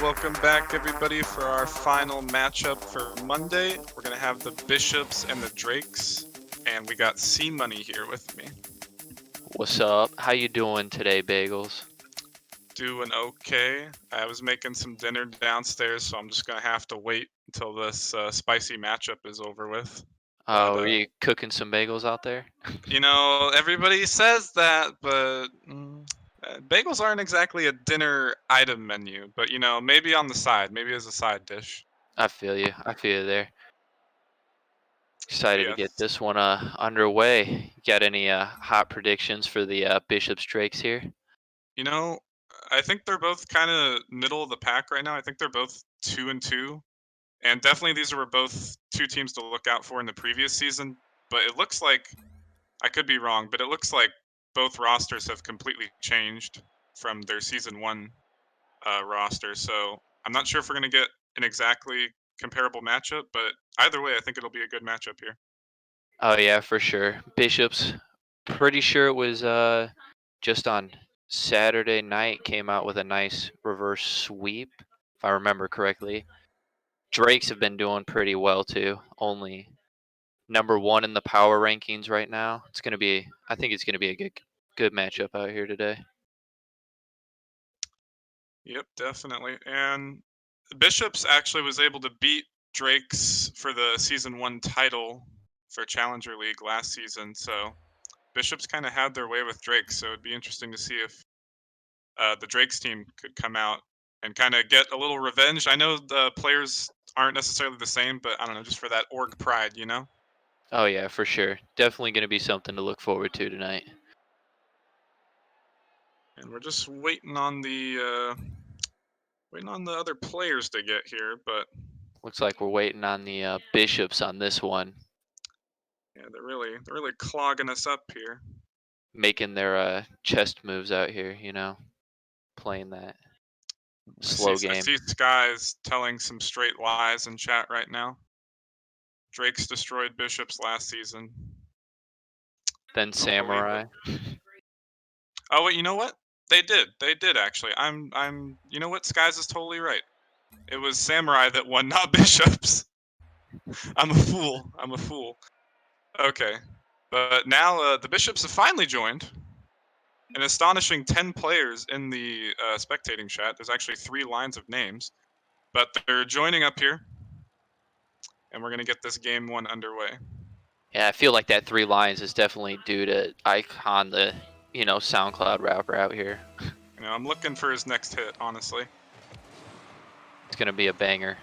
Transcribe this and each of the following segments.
welcome back everybody for our final matchup for Monday. We're gonna have the Bishops and the Drakes, and we got C Money here with me. What's up? How you doing today, Bagels? Doing okay. I was making some dinner downstairs, so I'm just gonna have to wait until this spicy matchup is over with. Oh, But, were you cooking some bagels out there? you know, everybody says that, but bagels aren't exactly a dinner item menu. But you know, maybe on the side, maybe as a side dish. I feel you. I feel you there. Excited to Yes. get this one underway. You got any hot predictions for the Bishops Drakes here? You know, I think they're both kind of middle of the pack right now. I think they're both 2-2, and definitely these were both two teams to look out for in the previous season. But it looks like I could be wrong, but it looks like both rosters have completely changed from their season one roster. So I'm not sure if we're gonna get an exactly comparable matchup, but either way, I think it'll be a good matchup here. Oh yeah, for sure. Bishops, pretty sure it was just on Saturday night came out with a nice reverse sweep, if I remember correctly. Drakes have been doing pretty well too. Only #1 in the power rankings right now. I think it's gonna be a good matchup out here today. Yep, definitely. And Bishops actually was able to beat Drake's for the season one title for Challenger League last season. So Bishops kind of had their way with Drake. So it'd be interesting to see if the Drake's team could come out and kind of get a little revenge. I know the players aren't necessarily the same, but I don't know, just for that org pride, you know? Oh yeah, for sure. Definitely going to be something to look forward to tonight. And we're just waiting on the other players to get here, but Looks like we're waiting on the Bishops on this one, yeah, they're really clogging us up here. making their chest moves out here. Playing that slow I game. see Skies telling some straight lies in chat right now. Drake's destroyed Bishops last season. Then Don't believe it. Samurai. Oh wait, you know what? They did. They did actually. You know what? Skies is totally right. It was Samurai that won, not Bishops. I'm a fool. I'm a fool. Okay, but now the Bishops have finally joined. An astonishing 10 players in the spectating chat. There's actually 3 lines of names, but they're joining up here, and we're gonna get this game one underway. Yeah, I feel like that 3 lines is definitely due to Icon, the SoundCloud rapper out here. You know, I'm looking for his next hit, honestly. It's gonna be a banger.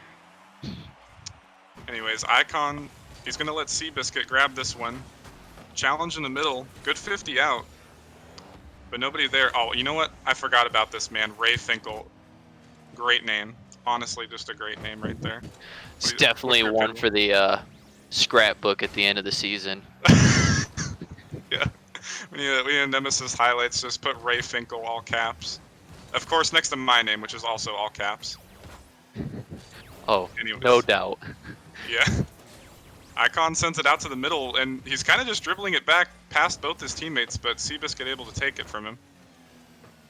Anyways, Icon, he's gonna let Seabiscuit grab this one. Challenge in the middle, good 50 out, but nobody there. Oh, you know what? I forgot about this man, Ray Finkel. Great name. Honestly, just a great name right there. It's definitely one for the scrapbook at the end of the season. Yeah. We need Nemesis highlights. Just put Ray Finkel all caps. Of course, next to my name, which is also all caps. Oh, Anyways. no doubt. Yeah. Icon sends it out to the middle, and he's kind of just dribbling it back past both his teammates, but Seabiscuit able to take it from him.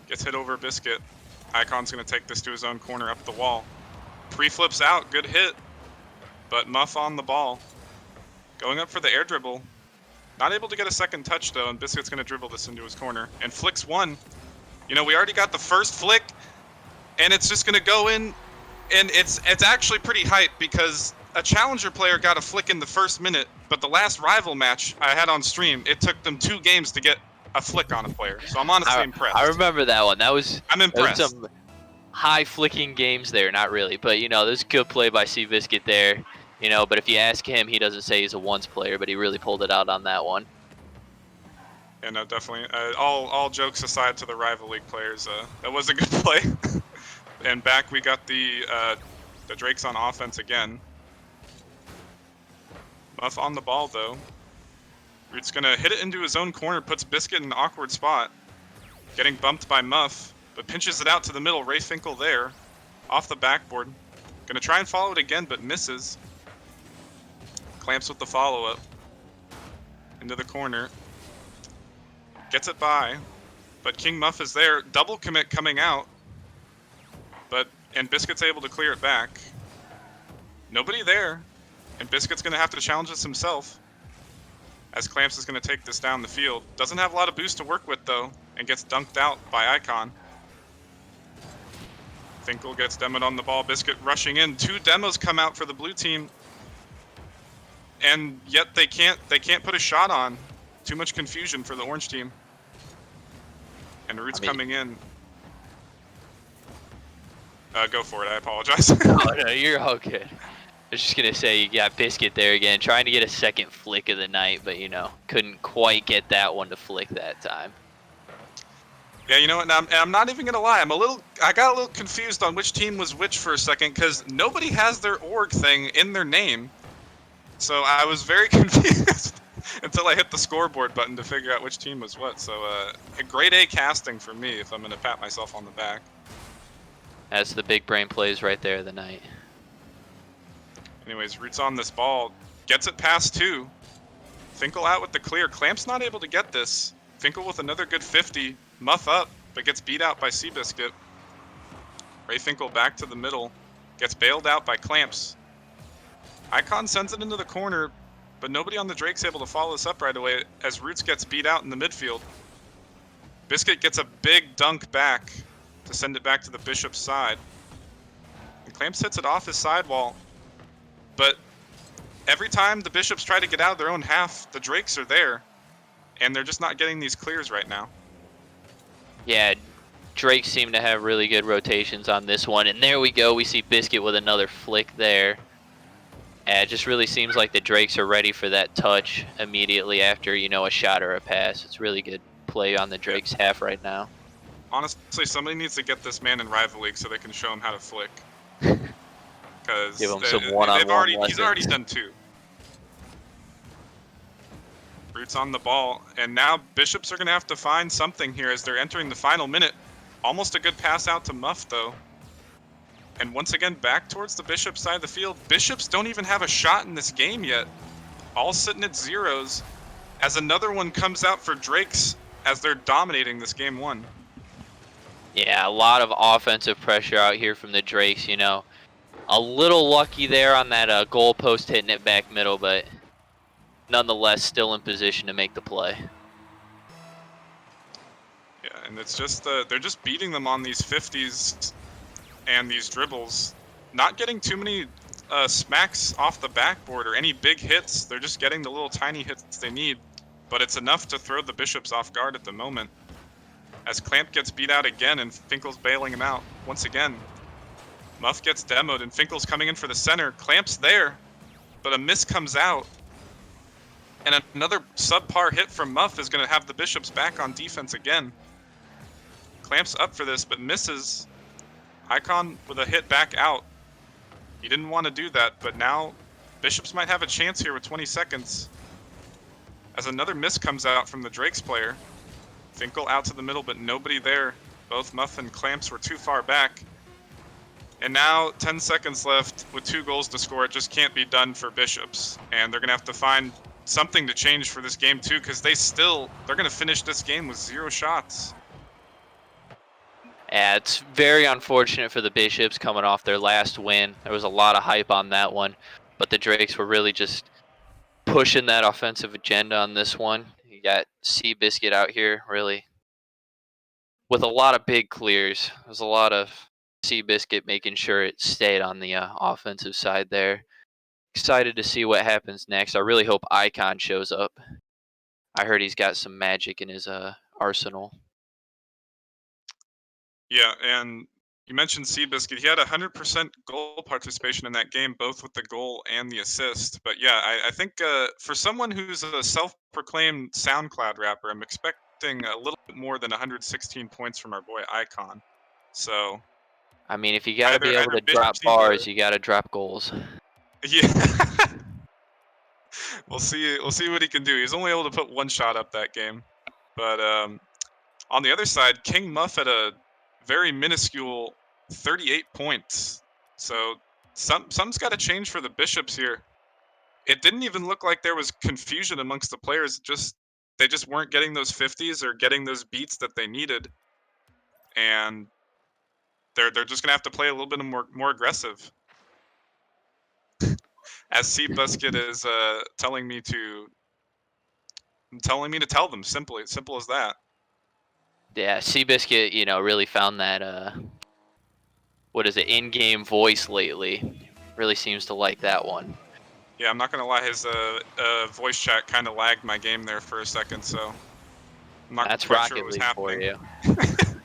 Gets hit over Biscuit. Icon's going to take this to his own corner up the wall. Pre-flips out, good hit, but Muff on the ball. Going up for the air dribble. Not able to get a second touch, though, and Biscuit's going to dribble this into his corner. And flicks one. You know, we already got the first flick, and it's just going to go in, and it's actually pretty hype because a Challenger player got a flick in the first minute, but the last rival match I had on stream, it took them 2 games to get a flick on a player. So I'm honestly impressed. I remember that one. I'm impressed. That was some high flicking games there. Not really, but there's good play by Seabiscuit there. But if you ask him, he doesn't say he's a once player, but he really pulled it out on that one. Yeah, no, definitely. All jokes aside to the rival league players, that was a good play. And back we got the Drakes on offense again. Muff on the ball though. Root's gonna hit it into his own corner, puts Biscuit in an awkward spot. Getting bumped by Muff, but pinches it out to the middle. Ray Finkel there, off the backboard. Gonna try and follow it again, but misses. Clamps with the follow-up. Into the corner. Gets it by, but King Muff is there. Double commit coming out, but and Biscuit's able to clear it back. Nobody there, and Biscuit's going to have to challenge this himself, as Clamps is going to take this down the field. Doesn't have a lot of boost to work with, though, and gets dunked out by Icon. Finkel gets demoed on the ball. Biscuit rushing in. 2 demos come out for the blue team, and yet they can't put a shot on. Too much confusion for the orange team. And Root's coming in. Go for it. I apologize. Oh, no, you're all good. I was just gonna say you got Biscuit there again, trying to get a second flick of the night, but you know, couldn't quite get that one to flick that time. Yeah, you know what? And I'm not even gonna lie. I got a little confused on which team was which for a second, because nobody has their org thing in their name. So I was very confused until I hit the scoreboard button to figure out which team was what. So a grade A casting for me, if I'm gonna pat myself on the back. That's the big brain plays right there of the night. Anyways, Root's on this ball, gets it past 2. Finkel out with the clear. Clamp's not able to get this. Finkel with another good 50. Muff up, but gets beat out by Seabiscuit. Ray Finkel back to the middle. Gets bailed out by Clamps. Icon sends it into the corner, but nobody on the Drake's able to follow this up right away as Roots gets beat out in the midfield. Biscuit gets a big dunk back to send it back to the Bishop's side. And Clamps hits it off his sidewall, but every time the Bishops try to get out of their own half, the Drakes are there, and they're just not getting these clears right now. Yeah, Drake seemed to have really good rotations on this one, and there we go. We see Biscuit with another flick there. And it just really seems like the Drakes are ready for that touch immediately after, you know, a shot or a pass. It's really good play on the Drakes half right now. Honestly, somebody needs to get this man in Rival League so they can show him how to flick. Because give him some one-on-one lessons. He's already done 2. Roots on the ball, and now Bishops are going to have to find something here as they're entering the final minute. Almost a good pass out to Muff, though. And once again, back towards the Bishop side of the field. Bishops don't even have a shot in this game yet. All sitting at 0s as another one comes out for Drakes as they're dominating this game 1. Yeah, a lot of offensive pressure out here from the Drakes, you know. A little lucky there on that goal post hitting it back middle, but nonetheless still in position to make the play. Yeah, and it's just they're just beating them on these 50s and these dribbles. Not getting too many smacks off the backboard or any big hits. They're just getting the little tiny hits they need, but it's enough to throw the Bishops off guard at the moment. As Clamp gets beat out again and Finkel's bailing him out once again. Muff gets demoed and Finkel's coming in for the center. Clamp's there, but a miss comes out. And another subpar hit from Muff is going to have the Bishops back on defense again. Clamp's up for this, but misses. Icon with a hit back out. He didn't want to do that, but now Bishops might have a chance here with 20 seconds. As another miss comes out from the Drakes player. Finkel out to the middle, but nobody there. Both Muff and Clamps were too far back. And now 10 seconds left with 2 goals to score. It just can't be done for Bishops. And they're going to have to find something to change for this game too, because they're going to finish this game with 0 shots. Yeah, it's very unfortunate for the Bishops coming off their last win. There was a lot of hype on that one, but the Drakes were really just pushing that offensive agenda on this one. You got Seabiscuit out here really with a lot of big clears. There's a lot of Seabiscuit making sure it stayed on the offensive side there. Excited to see what happens next. I really hope Icon shows up. I heard he's got some magic in his arsenal. Yeah, and you mentioned Seabiscuit. He had 100% goal participation in that game, both with the goal and the assist. But yeah, I think for someone who's a self-proclaimed SoundCloud rapper, I'm expecting a little bit more than 116 points from our boy Icon. So, I mean, if you got to be able to Bishop drop bars, you got to drop goals. Yeah. We'll see what he can do. He's only able to put 1 shot up that game. But on the other side, King Muff had a very minuscule 38 points. So something's got to change for the Bishops here. It didn't even look like there was confusion amongst the players. They just weren't getting those 50s or getting those beats that they needed. And they're just gonna have to play a little bit more aggressive. As Seabiscuit is telling me to tell them simply, simple as that. Yeah, Seabiscuit, you know, really found that what is it, in-game voice lately. Really seems to like that one. Yeah, I'm not gonna lie, his voice chat kind of lagged my game there for a second, so I'm not That's quite sure what Rocket was League for happening. you.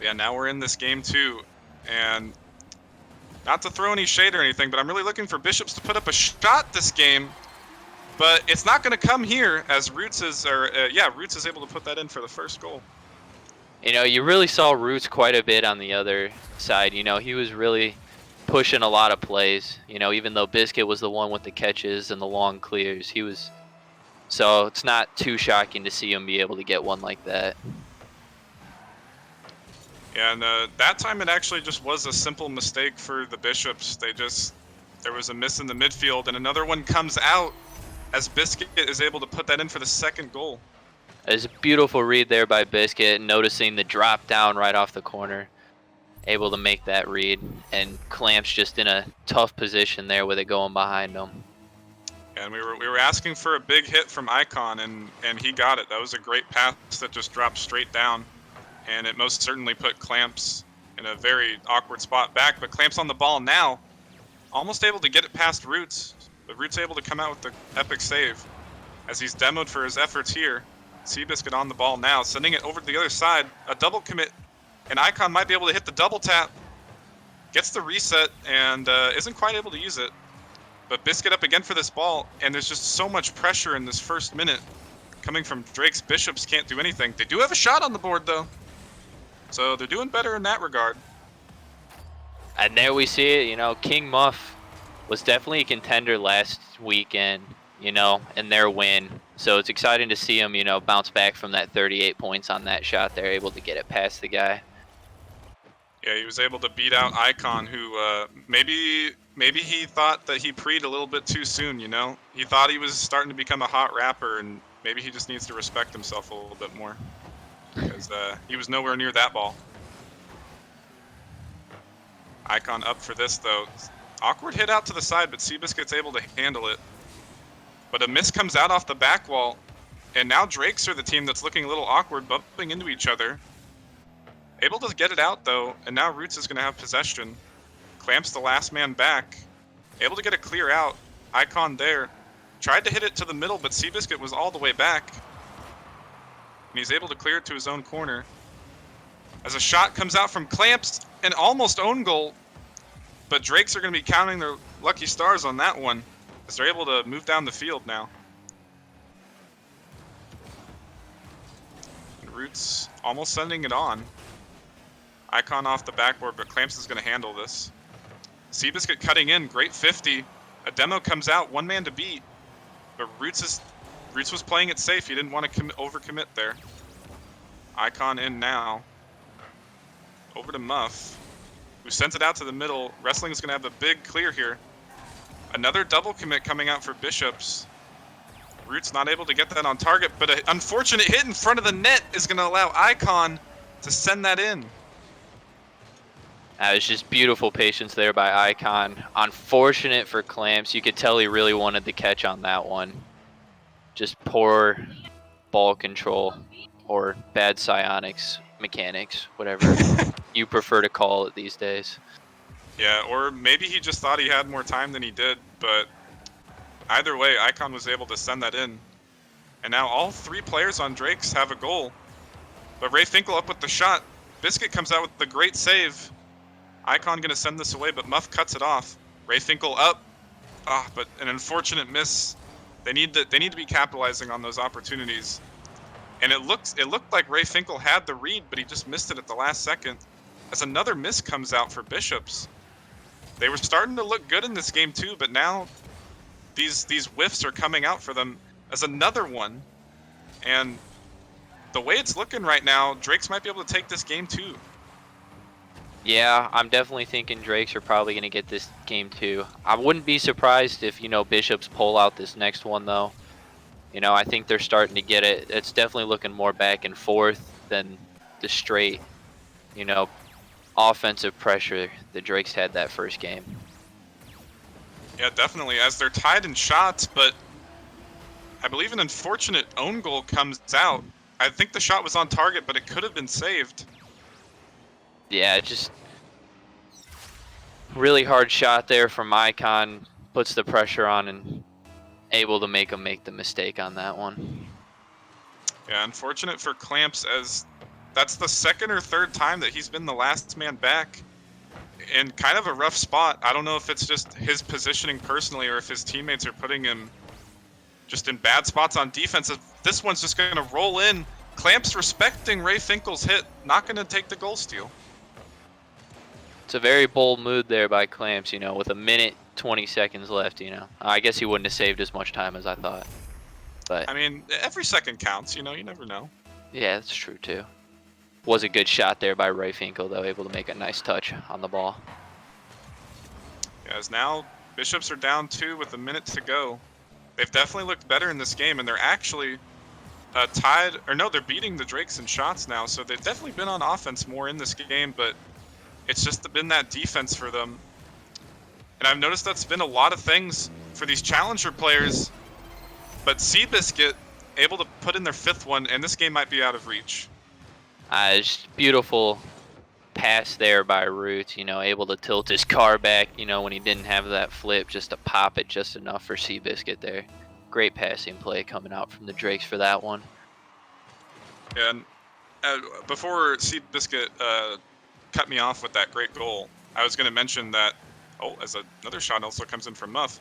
Yeah, now we're in this game too, and not to throw any shade or anything, but I'm really looking for Bishops to put up a shot this game. But it's not going to come here, as Roots is, Roots is able to put that in for the first goal. You know, you really saw Roots quite a bit on the other side. You know, he was really pushing a lot of plays. You know, even though Biscuit was the one with the catches and the long clears, he was. So it's not too shocking to see him be able to get one like that. And that time it actually just was a simple mistake for the Bishops. There was a miss in the midfield, and another one comes out as Biscuit is able to put that in for the second goal. It's a beautiful read there by Biscuit, noticing the drop down right off the corner. Able to make that read, and Clamp's just in a tough position there with it going behind him. And we were asking for a big hit from Icon, and he got it. That was a great pass that just dropped straight down, and it most certainly put Clamps in a very awkward spot back. But Clamps on the ball now, almost able to get it past Roots. But Roots able to come out with the epic save, as he's demoed for his efforts here. Seabiscuit on the ball now, sending it over to the other side. A double commit, and Icon might be able to hit the double tap. Gets the reset and isn't quite able to use it. But Biscuit up again for this ball, and there's just so much pressure in this first minute coming from Drake's. Bishops can't do anything. They do have a shot on the board, though. So they're doing better in that regard. And there we see it, you know, King Muff was definitely a contender last weekend, you know, in their win. So it's exciting to see him, you know, bounce back from that 38 points on that shot. They're able to get it past the guy. Yeah, he was able to beat out Icon, who maybe he thought that he pre'd a little bit too soon, you know? He thought he was starting to become a hot rapper, and maybe he just needs to respect himself a little bit more. Because he was nowhere near that ball. Icon up for this, though. Awkward hit out to the side, but Seabiscuit's able to handle it. But a miss comes out off the back wall, and now Drakes are the team that's looking a little awkward, bumping into each other. Able to get it out, though, and now Roots is going to have possession. Clamps the last man back. Able to get a clear out. Icon there. Tried to hit it to the middle, but Seabiscuit was all the way back. And he's able to clear it to his own corner. As a shot comes out from Clamps, an almost own goal. But Drakes are going to be counting their lucky stars on that one, as they're able to move down the field now. And Roots almost sending it on. Icon off the backboard, but Clamps is going to handle this. Seabiscuit cutting in, great 50. A demo comes out, one man to beat. But Roots was playing it safe. He didn't want to overcommit there. Icon in now. Over to Muff, who sends it out to the middle. Wrestling is going to have a big clear here. Another double commit coming out for Bishops. Roots not able to get that on target, but an unfortunate hit in front of the net is going to allow Icon to send that in. It was just beautiful patience there by Icon. Unfortunate for Clamps. You could tell he really wanted the catch on that one. Just poor ball control, or bad psionics mechanics, whatever you prefer to call it these days. Yeah, or maybe he just thought he had more time than he did, but either way, Icon was able to send that in. And now all three players on Drake's have a goal. But Ray Finkel up with the shot. Biscuit comes out with the great save. Icon gonna send this away, but Muff cuts it off. Ray Finkel up. But an unfortunate miss. They need to be capitalizing on those opportunities. And it looked like Ray Finkel had the read, but he just missed it at the last second. As another miss comes out for Bishops. They were starting to look good in this game too, but now these whiffs are coming out for them as another one. And the way it's looking right now, Drakes might be able to take this game too. Yeah, I'm definitely thinking Drakes are probably going to get this game too. I wouldn't be surprised if, you know, Bishops pull out this next one though. You know, I think they're starting to get it. It's definitely looking more back and forth than the straight you know, offensive pressure the Drakes had that first game. Yeah, definitely, as they're tied in shots, but I believe an unfortunate own goal comes out. I think the shot was on target, but it could have been saved. Yeah, just really hard shot there from Icon. Puts the pressure on and able to make him make the mistake on that one. Yeah, unfortunate for Clamps, as that's the second or third time that he's been the last man back in kind of a rough spot. I don't know if it's just his positioning personally or if his teammates are putting him just in bad spots on defense. This one's just going to roll in. Clamps respecting Ray Finkel's hit, not going to take the goal steal. It's a very bold move there by Clamps, with a minute 20 seconds left, I guess he wouldn't have saved as much time as I thought. But I mean, every second counts, you never know. yeah, that's true too. Was a good shot there by Ray Finkel, though, able to make a nice touch on the ball. Yeah, as now Bishops are down 2 with a minute to go. They've definitely looked better in this game, and they're actually tied, or no, they're beating the Drakes in shots now, so they've definitely been on offense more in this game, but it's just been that defense for them. And I've noticed that's been a lot of things for these challenger players, but Seabiscuit able to put in their 5th one, and this game might be out of reach. Just beautiful pass there by Roots, able to tilt his car back, when he didn't have that flip, just to pop it just enough for Seabiscuit there. Great passing play coming out from the Drakes for that one. And before Seabiscuit cut me off with that great goal, I was going to mention that, as another shot also comes in from Muff,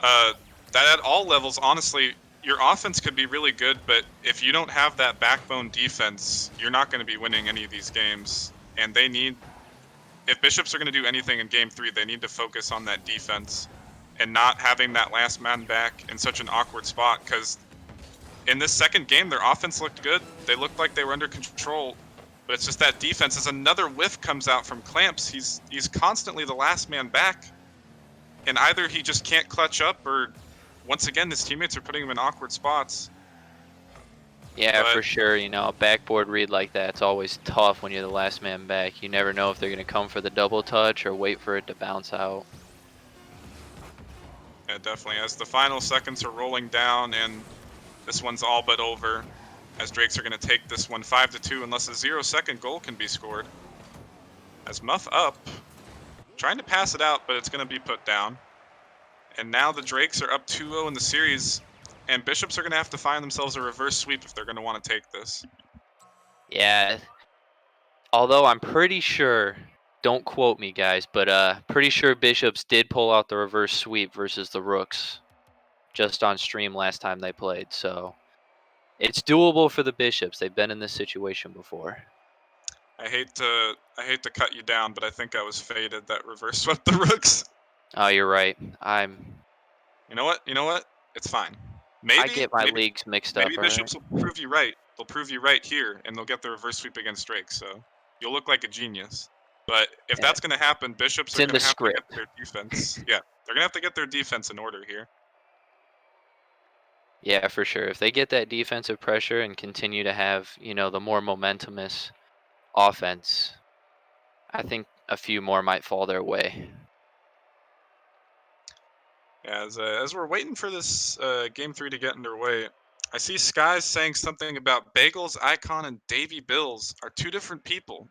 that at all levels, honestly, your offense could be really good, but if you don't have that backbone defense, you're not going to be winning any of these games. And if Bishops are going to do anything in Game 3, they need to focus on that defense and not having that last man back in such an awkward spot, because in this second game, their offense looked good. They looked like they were under control, but it's just that defense. As another whiff comes out from Clamps, he's constantly the last man back, and either he just can't clutch up, or once again, his teammates are putting him in awkward spots. Yeah, for sure. A backboard read like that's always tough when you're the last man back. You never know if they're going to come for the double touch or wait for it to bounce out. Yeah, definitely. As the final seconds are rolling down, and this one's all but over, as Drakes are going to take this one 5-2 unless a 0-second goal can be scored. As Muff up, trying to pass it out, but it's going to be put down. And now the Drakes are up 2-0 in the series, and Bishops are going to have to find themselves a reverse sweep if they're going to want to take this. Yeah. Although I'm pretty sure, don't quote me guys, but pretty sure Bishops did pull out the reverse sweep versus the Rooks just on stream last time they played. So it's doable for the Bishops. They've been in this situation before. I hate to cut you down, but I think I was faded that reverse swept the Rooks. Oh, you're right. You know what? It's fine. I get my leagues mixed up. Maybe Bishops will prove you right. They'll prove you right here, and they'll get the reverse sweep against Drake. So you'll look like a genius. But if that's going to happen, Bishops are going to have to get their defense. Yeah, they're going to have to get their defense in order here. Yeah, for sure. If they get that defensive pressure and continue to have, the more momentumous offense, I think a few more might fall their way. As we're waiting for this Game 3 to get underway, I see Skies saying something about Bagels, Icon, and Davy Bills are 2 different people.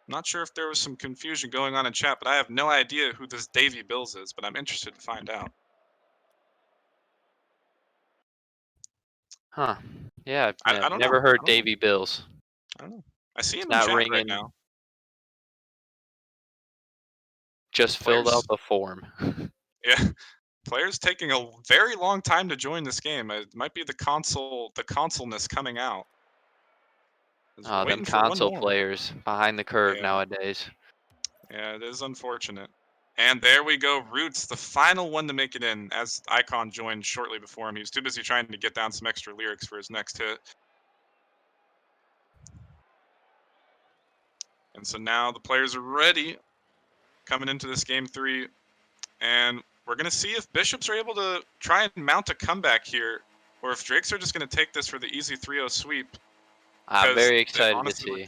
I'm not sure if there was some confusion going on in chat, but I have no idea who this Davy Bills is, but I'm interested to find out. Huh. Yeah, I don't never know. heard Davy Bills. I don't know. I see him It's in not chat ringing. right now. Just filled out the form. Yeah. Players taking a very long time to join this game. It might be the consoleness coming out. Oh, them console players behind the curve nowadays. Yeah, it is unfortunate. And there we go, Roots, the final one to make it in, as Icon joined shortly before him. He was too busy trying to get down some extra lyrics for his next hit. And so now the players are ready, coming into this Game 3. And we're going to see if Bishops are able to try and mount a comeback here, or if Drakes are just going to take this for the easy 3-0 sweep. I'm very excited to see.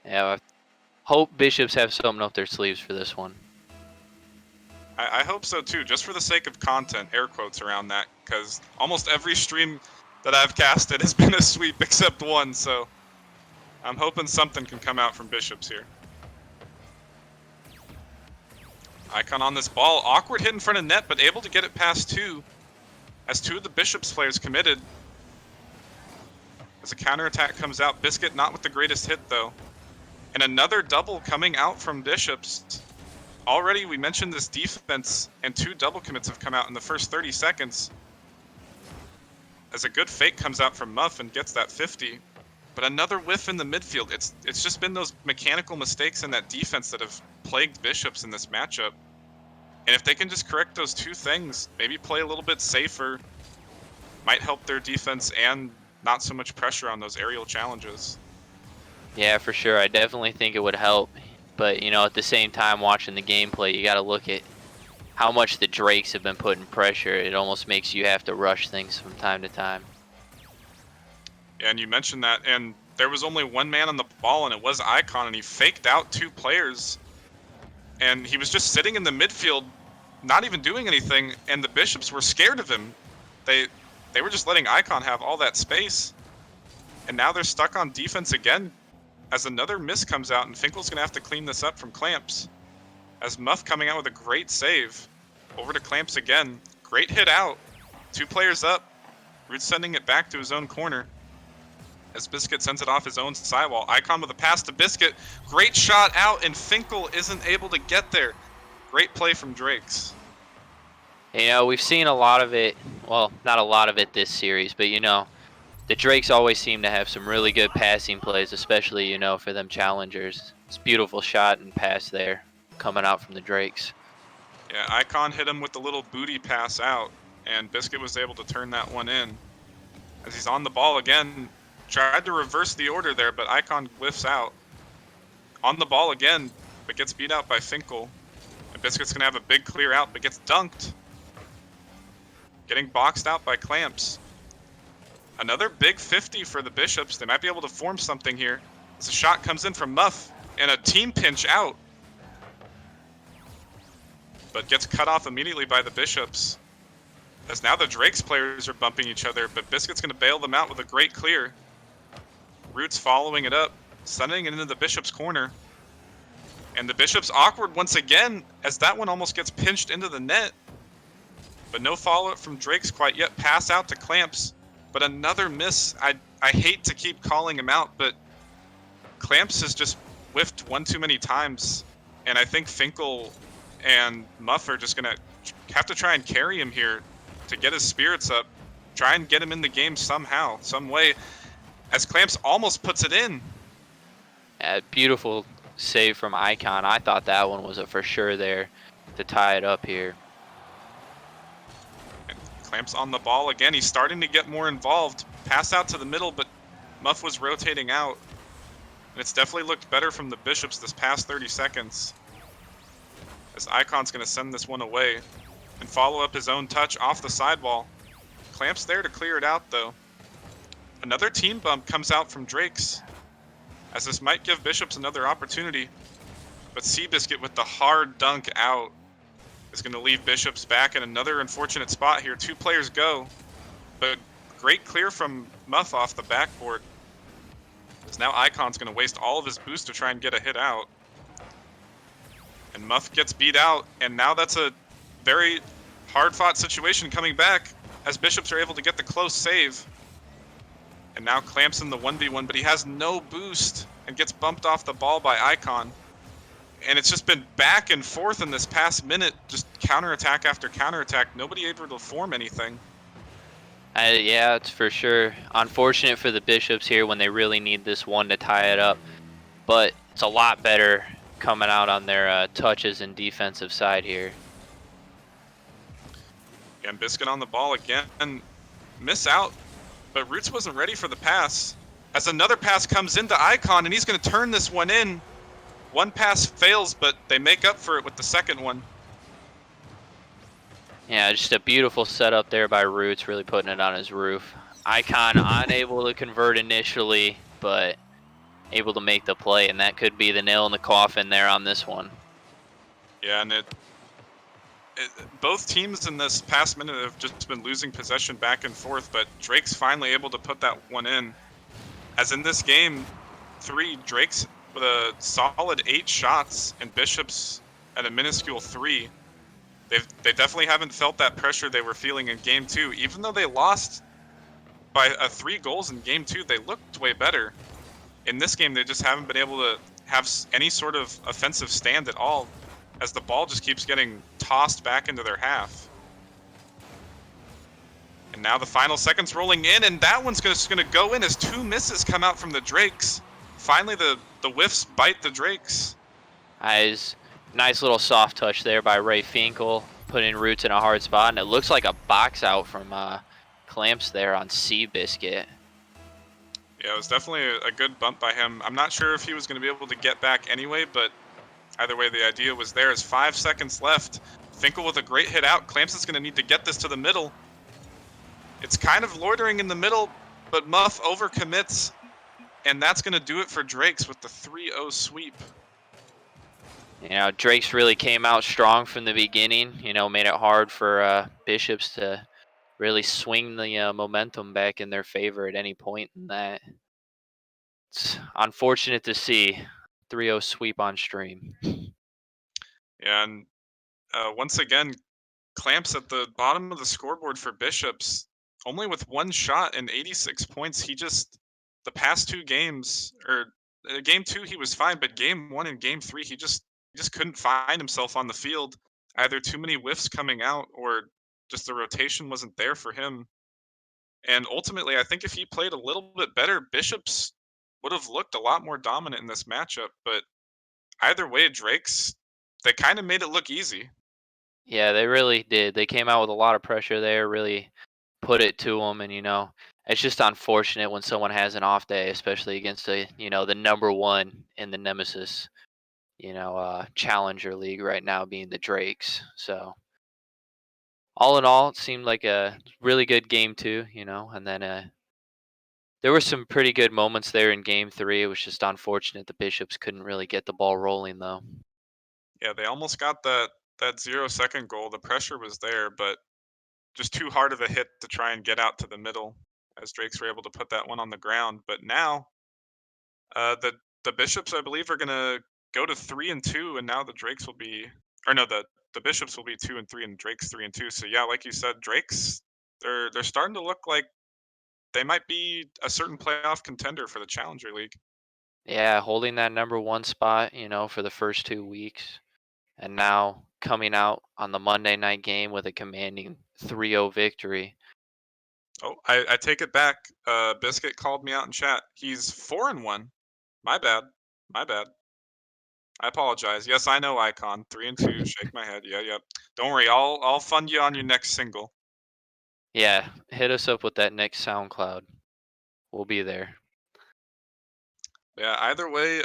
Yeah, Hope Bishops have something up their sleeves for this one. I hope so too, just for the sake of content, air quotes around that, because almost every stream that I've casted has been a sweep except one, so I'm hoping something can come out from Bishops here. Icon on this ball, awkward hit in front of net, but able to get it past two, as two of the Bishops players committed. As a counterattack comes out, Biscuit not with the greatest hit though. And another double coming out from Bishops. Already we mentioned this defense, and two double commits have come out in the first 30 seconds. As a good fake comes out from Muff and gets that 50. But another whiff in the midfield. It's just been those mechanical mistakes in that defense that have plagued Bishops in this matchup. And if they can just correct those two things, maybe play a little bit safer, might help their defense and not so much pressure on those aerial challenges. Yeah, for sure. I definitely think it would help. But, you know, at the same time, watching the gameplay, you got to look at how much the Drakes have been putting pressure. It almost makes you have to rush things from time to time. Yeah, and you mentioned that, and there was only one man on the ball, and it was Icon, and he faked out two players. And he was just sitting in the midfield, not even doing anything, and the Bishops were scared of him. They were just letting Icon have all that space. And now they're stuck on defense again, as another miss comes out, and Finkel's going to have to clean this up from Clamps. As Muff coming out with a great save. Over to Clamps again. Great hit out. Two players up. Roots sending it back to his own corner. As Biscuit sends it off his own sidewall. Icon with a pass to Biscuit. Great shot out, and Finkel isn't able to get there. Great play from Drakes. You know, we've seen a lot of it. Well, not a lot of it this series, but, you know, the Drakes always seem to have some really good passing plays, especially, you know, for them challengers. It's a beautiful shot and pass there coming out from the Drakes. Yeah, Icon hit him with the little booty pass out, and Biscuit was able to turn that one in. As he's on the ball again, tried to reverse the order there, but Icon whiffs out. On the ball again, but gets beat out by Finkel. And Biscuit's going to have a big clear out, but gets dunked. Getting boxed out by Clamps. Another big 50 for the Bishops. They might be able to form something here. As a shot comes in from Muff, and a team pinch out. But gets cut off immediately by the Bishops. As now the Drakes players are bumping each other, but Biscuit's going to bail them out with a great clear. Roots following it up, sending it into the Bishops' corner. And the Bishops awkward once again, as that one almost gets pinched into the net. But no follow-up from Drakes quite yet. Pass out to Clamps. But another miss. I hate to keep calling him out, but Clamps has just whiffed one too many times. And I think Finkel and Muff are just going to have to try and carry him here to get his spirits up. Try and get him in the game somehow, some way. As Clamps almost puts it in. Beautiful save from Icon. I thought that one was a for sure there to tie it up here. Clamps on the ball again. He's starting to get more involved. Pass out to the middle, but Muff was rotating out. And it's definitely looked better from the Bishops this past 30 seconds. As Icon's going to send this one away and follow up his own touch off the sidewall. Clamps there to clear it out, though. Another team bump comes out from Drakes, as this might give Bishops another opportunity. But Seabiscuit with the hard dunk out is going to leave Bishops back in another unfortunate spot here. Two players go, but great clear from Muff off the backboard. As now Icon's going to waste all of his boost to try and get a hit out. And Muff gets beat out, and now that's a very hard-fought situation coming back as Bishops are able to get the close save. And now Clamps in the 1v1, but he has no boost and gets bumped off the ball by Icon. And it's just been back and forth in this past minute, just counterattack after counterattack. Nobody able to form anything. Yeah, it's for sure unfortunate for the Bishops here when they really need this one to tie it up. But it's a lot better coming out on their touches and defensive side here. And Biscuit on the ball again. Miss out, but Roots wasn't ready for the pass. As another pass comes into Icon, and he's going to turn this one in. One pass fails, but they make up for it with the second one. Yeah, just a beautiful setup there by Roots, really putting it on his roof. Icon unable to convert initially, but able to make the play, and that could be the nail in the coffin there on this one. Yeah, and both teams in this past minute have just been losing possession back and forth, but Drake's finally able to put that one in. As in this game 3, Drake's with a solid 8 shots and Bishop's at a minuscule 3. They definitely haven't felt that pressure they were feeling in game 2. Even though they lost by 3 goals in game 2, they looked way better. In this game, they just haven't been able to have any sort of offensive stand at all, as the ball just keeps getting tossed back into their half. And now the final seconds rolling in, and that one's just going to go in as 2 misses come out from the Drakes. Finally, the whiffs bite the Drakes. Nice little soft touch there by Ray Finkel, putting Roots in a hard spot, and it looks like a box out from Clamps there on Seabiscuit. Yeah, it was definitely a good bump by him. I'm not sure if he was going to be able to get back anyway, but either way, the idea was there. As 5 seconds left, Finkel with a great hit out. Clamps is going to need to get this to the middle. It's kind of loitering in the middle, but Muff overcommits, and that's going to do it for Drakes with the 3-0 sweep. You know, Drakes really came out strong from the beginning, you know, made it hard for Bishops to really swing the momentum back in their favor at any point in that. It's unfortunate to see 3-0 sweep on stream. Yeah, and once again, Clamps at the bottom of the scoreboard for Bishops, only with 1 shot and 86 points. He just, the past 2 games, or game 2 he was fine, but game 1 and game 3 he just couldn't find himself on the field. Either too many whiffs coming out, or just the rotation wasn't there for him. And ultimately, I think if he played a little bit better, Bishops would have looked a lot more dominant in this matchup. But either way, Drakes, they kind of made it look easy. Yeah, they really did. They came out with a lot of pressure there, really put it to them, and you know, it's just unfortunate when someone has an off day, especially against the the number 1 in the Nemesis, Challenger League right now being the Drakes. So all in all, it seemed like a really good game 2, and then there were some pretty good moments there in game 3. It was just unfortunate the Bishops couldn't really get the ball rolling though. Yeah, they almost got that 0-second goal. The pressure was there, but just too hard of a hit to try and get out to the middle, as Drakes were able to put that one on the ground. But now, the Bishops, I believe, are gonna go to 3-2, and now the Drakes will be, or no, the Bishops will be 2-3, and Drakes 3-2. So yeah, like you said, Drakes, they're starting to look like they might be a certain playoff contender for the Challenger League. Yeah, holding that number 1 spot, for the first 2 weeks, and now coming out on the Monday night game with a commanding 3-0 victory. Oh, I take it back. Biscuit called me out in chat. He's 4-1. My bad. My bad. I apologize. Yes, I know, Icon. 3-2. Shake my head. Yeah, yep. Don't worry. I'll fund you on your next single. Yeah, hit us up with that next SoundCloud. We'll be there. Yeah. Either way,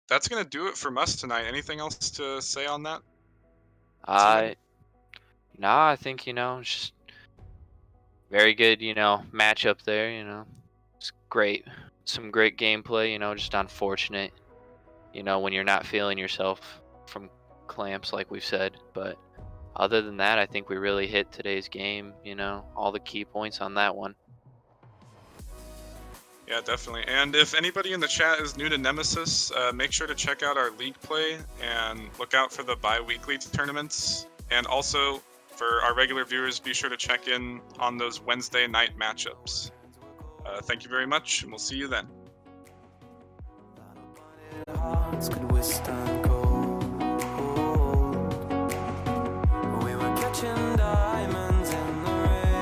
that's gonna do it from us tonight. Anything else to say on that? Uh, nah, I think just very good, matchup there. It's great, some great gameplay. Just unfortunate, when you're not feeling yourself from Clamps, like we've said. But other than that, I think we really hit today's game. All the key points on that one. Yeah, definitely. And if anybody in the chat is new to Nemesis, make sure to check out our league play and look out for the bi-weekly tournaments. And also, for our regular viewers, be sure to check in on those Wednesday night matchups. Thank you very much, and we'll see you then.